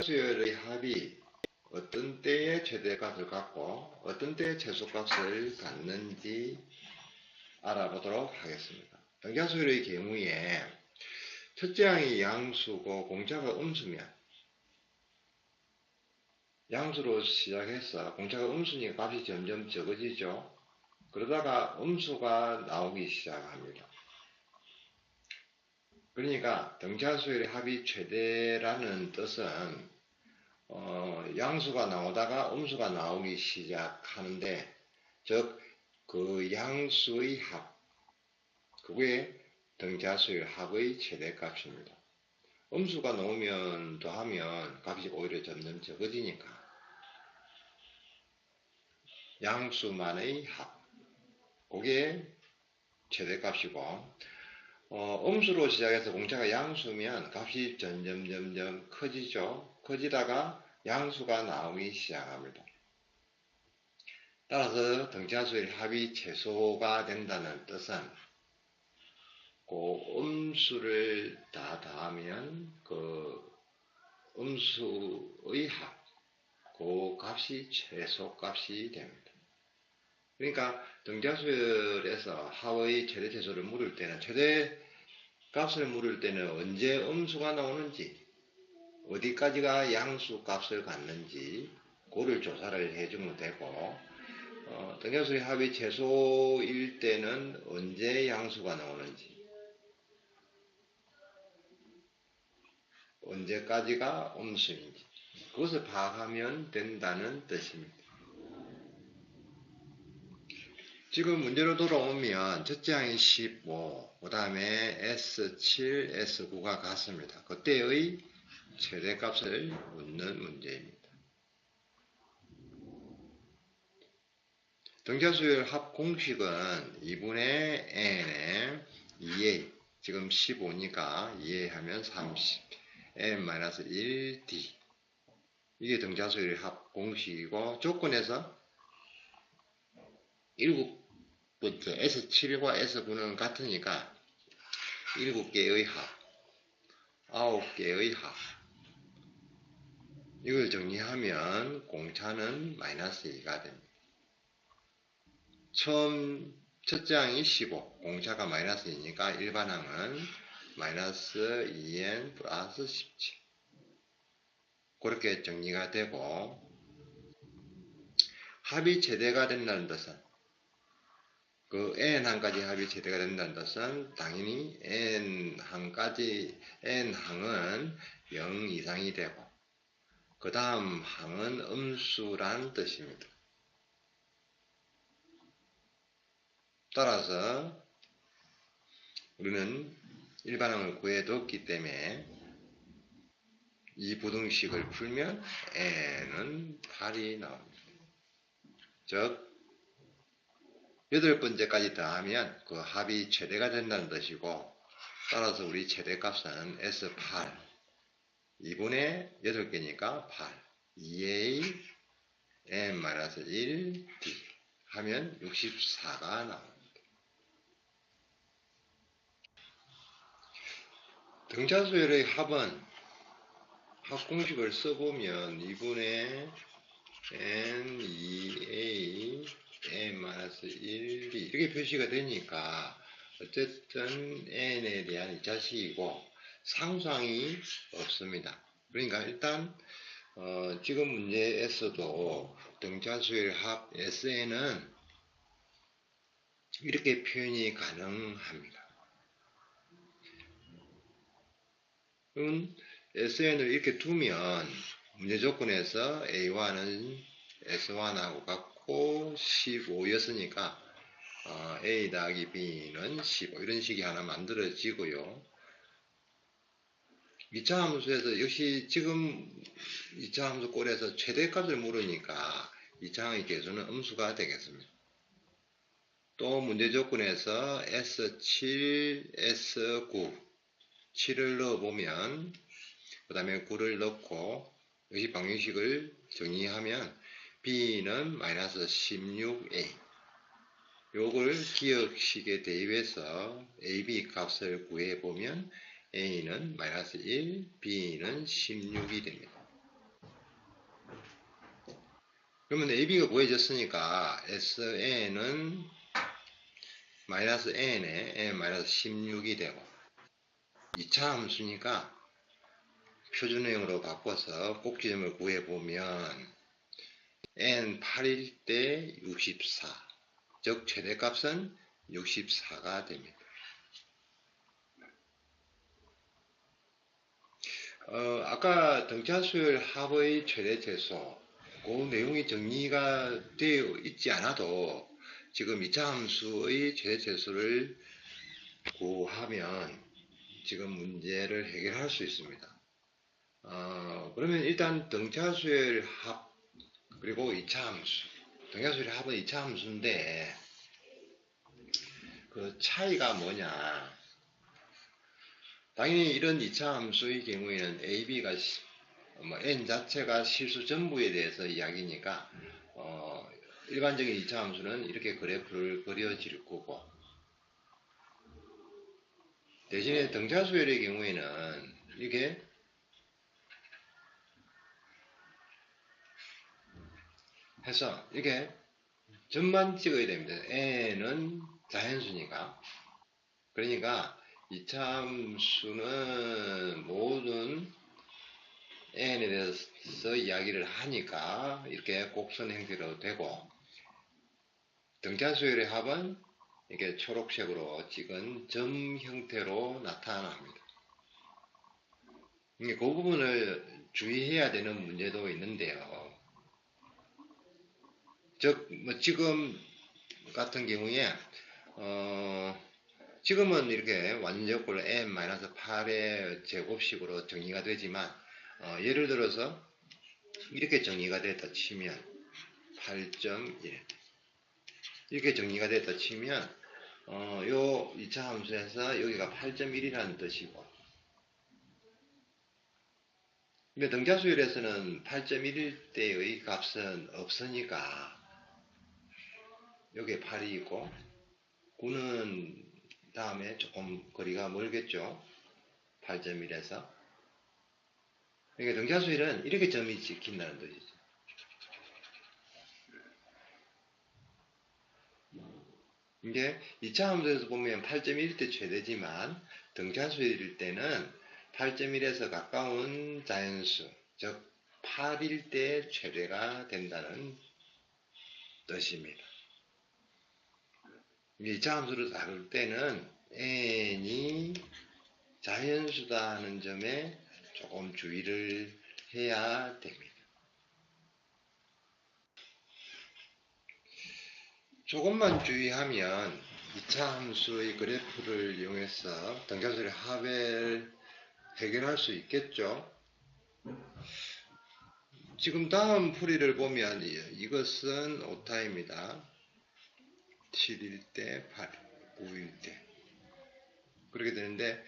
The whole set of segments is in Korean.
수열의 합이 어떤 때에 최대값을 갖고 어떤 때에 최소값을 갖는지 알아보도록 하겠습니다. 등차수열의 경우에 첫째 항이 양수고 공차가 음수면 양수로 시작해서 공차가 음수니까 값이 점점 적어지죠. 그러다가 음수가 나오기 시작합니다. 그러니까 등차수열의 합이 최대라는 뜻은 양수가 나오다가 음수가 나오기 시작하는데, 즉 그 양수의 합, 그게 등차수열 합의 최대값입니다. 음수가 나오면 더하면 값이 오히려 점점 적어지니까 양수만의 합, 그게 최대값이고, 음수로 시작해서 공차가 양수면 값이 점점 커지죠. 커지다가 양수가 나오기 시작합니다. 따라서 등차수열 합이 최소가 된다는 뜻은 그 음수를 다 더하면 그 음수의 합, 그 값이 최소값이 됩니다. 그러니까 등차수열에서 합의 최대 최소를 물을 때는, 최대 값을 물을 때는 언제 음수가 나오는지, 어디까지가 양수 값을 갖는지 그를 조사를 해주면 되고, 등차수열 합이 최소일 때는 언제 양수가 나오는지, 언제까지가 음수인지 그것을 파악하면 된다는 뜻입니다. 지금 문제로 돌아오면 첫째 항이 15, 그 다음에 S7, S9가 같습니다. 그때의 최대값을 묻는 문제입니다. 등차수열 합 공식은 2분의 n에 2a, 지금 15니까 2a 하면 30, n-1d, 이게 등차수열 합 공식이고, 조건에서 7부터 S7과 S9는 같으니까 7개의 합, 9개의 합, 이걸 정리하면 공차는 마이너스 2가 됩니다. 처음 첫째 항이 15, 공차가 마이너스 2니까 일반항은 마이너스 2n 플러스 17, 그렇게 정리가 되고, 합이 최대가 된다는 뜻은, 그 n항까지 합이 최대가 된다는 뜻은 당연히 n항은 0 이상이 되고 그 다음 항은 음수란 뜻입니다. 따라서 우리는 일반항을 구해뒀기 때문에 이 부등식을 풀면 n은 8이 나옵니다. 즉 8번째까지 더하면 그 합이 최대가 된다는 뜻이고, 따라서 우리 최대값은 S8, 2분의 8개니까 8, 2a n-1d 하면 64가 나옵니다. 등차수열의 합은 합공식을 써보면 2분의 n 2a n-1d 이렇게 표시가 되니까 어쨌든 n에 대한 2차식이고 상수항이 없습니다. 그러니까 일단 지금 문제에서도 등차수열 합 SN은 이렇게 표현이 가능합니다. 그럼 SN을 이렇게 두면 문제 조건에서 A1은 S1하고 같고 15였으니까 A 더하기 B는 15, 이런 식이 하나 만들어지고요. 2차 함수에서 역시 지금 2차 함수 꼴에서 최대값을 물으니까 2차 항의 개수는 음수가 되겠습니다. 또 문제 조건에서 S7, S9, 7을 넣어보면 그 다음에 9를 넣고 역시 방정식을 정리하면 B는 마이너스 16A, 요걸 기억식에 대입해서 AB 값을 구해보면 A는 마이너스 1, B는 16이 됩니다. 그러면 AB가 구해졌으니까 SN은 마이너스 N에 N 마이너스 16이 되고 2차 함수니까 표준형으로 바꿔서 꼭지점을 구해보면 N 8일 때 64, 즉 최대값은 64가 됩니다. 아까 등차수열 합의 최대최소 그 내용이 정리가 되어 있지 않아도 지금 2차 함수의 최대최소를 구하면 지금 문제를 해결할 수 있습니다. 그러면 일단 등차수열 합 그리고 2차 함수, 등차수열 합은 2차 함수인데 그 차이가 뭐냐? 당연히 이런 2차 함수의 경우에는 AB가 n 자체가 실수 전부에 대해서 이야기니까 일반적인 2차 함수는 이렇게 그래프를 그려질 거고, 대신에 등차수열의 경우에는 이렇게 해서 이렇게 점만 찍어야 됩니다. n은 자연수니까. 그러니까 2차 함수는 모든 n에 대해서 이야기를 하니까 이렇게 곡선 형태로 되고, 등차수열의 합은 이렇게 초록색으로 찍은 점 형태로 나타납니다. 그 부분을 주의해야 되는 문제도 있는데요. 즉, 지금 같은 경우에 지금은 이렇게 완전적으로 n-8의 제곱식으로 정의가 되지만 예를 들어서 이렇게 정의가 됐다 치면 8.1 이렇게 정의가 됐다 치면 요 2차 함수에서 여기가 8.1이라는 뜻이고, 근데 등차수열에서는 8.1일 때의 값은 없으니까 여기에 8이 있고 9는 다음에 조금 거리가 멀겠죠. 8.1에서. 그러니까 등차수열은 이렇게 점이 찍힌다는 뜻이죠. 이게 2차 함수에서 보면 8.1일 때 최대지만 등차수열일 때는 8.1에서 가까운 자연수, 즉 8일 때 최대가 된다는 뜻입니다. 2차 함수를 다룰 때는 n이 자연수다 하는 점에 조금 주의를 해야 됩니다. 조금만 주의하면 2차 함수의 그래프를 이용해서 등차수열의 합을 해결할 수 있겠죠. 지금 다음 풀이를 보면 이것은 오타입니다. 7일 때, 8, 9일 때. 그렇게 되는데,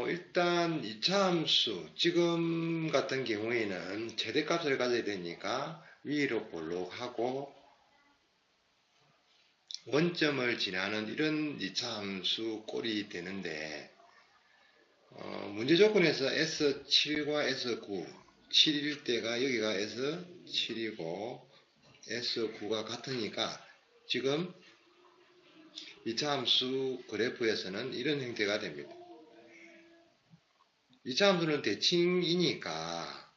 일단 2차 함수, 지금 같은 경우에는 최대값을 가져야 되니까 위로 볼록하고 원점을 지나는 이런 2차 함수 꼴이 되는데, 문제 조건에서 S7과 S9, 7일 때가 여기가 S7이고 S9가 같으니까 지금 2차 함수 그래프에서는 이런 형태가 됩니다. 2차 함수는 대칭이니까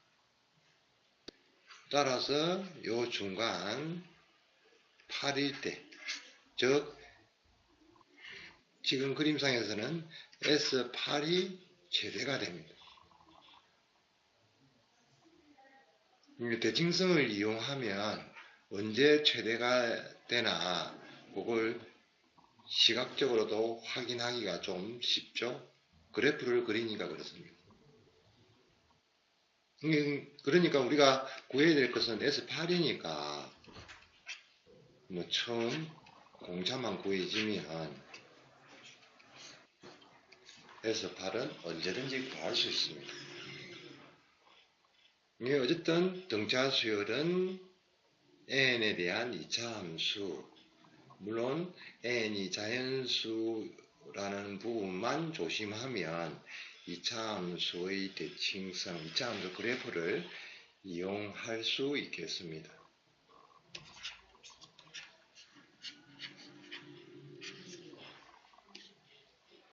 따라서 요 중간 8일 때, 즉 지금 그림상에서는 S8이 최대가 됩니다. 대칭성을 이용하면 언제 최대가 되나 그걸 시각적으로도 확인하기가 좀 쉽죠. 그래프를 그리니까 그렇습니다. 그러니까 우리가 구해야 될 것은 S8이니까 처음 공차만 구해지면 S8은 언제든지 구할 수 있습니다. 어쨌든 등차수열은 n에 대한 2차 함수, 물론 n이 자연수라는 부분만 조심하면 2차 함수의 대칭성, 2차 함수 그래프를 이용할 수 있겠습니다.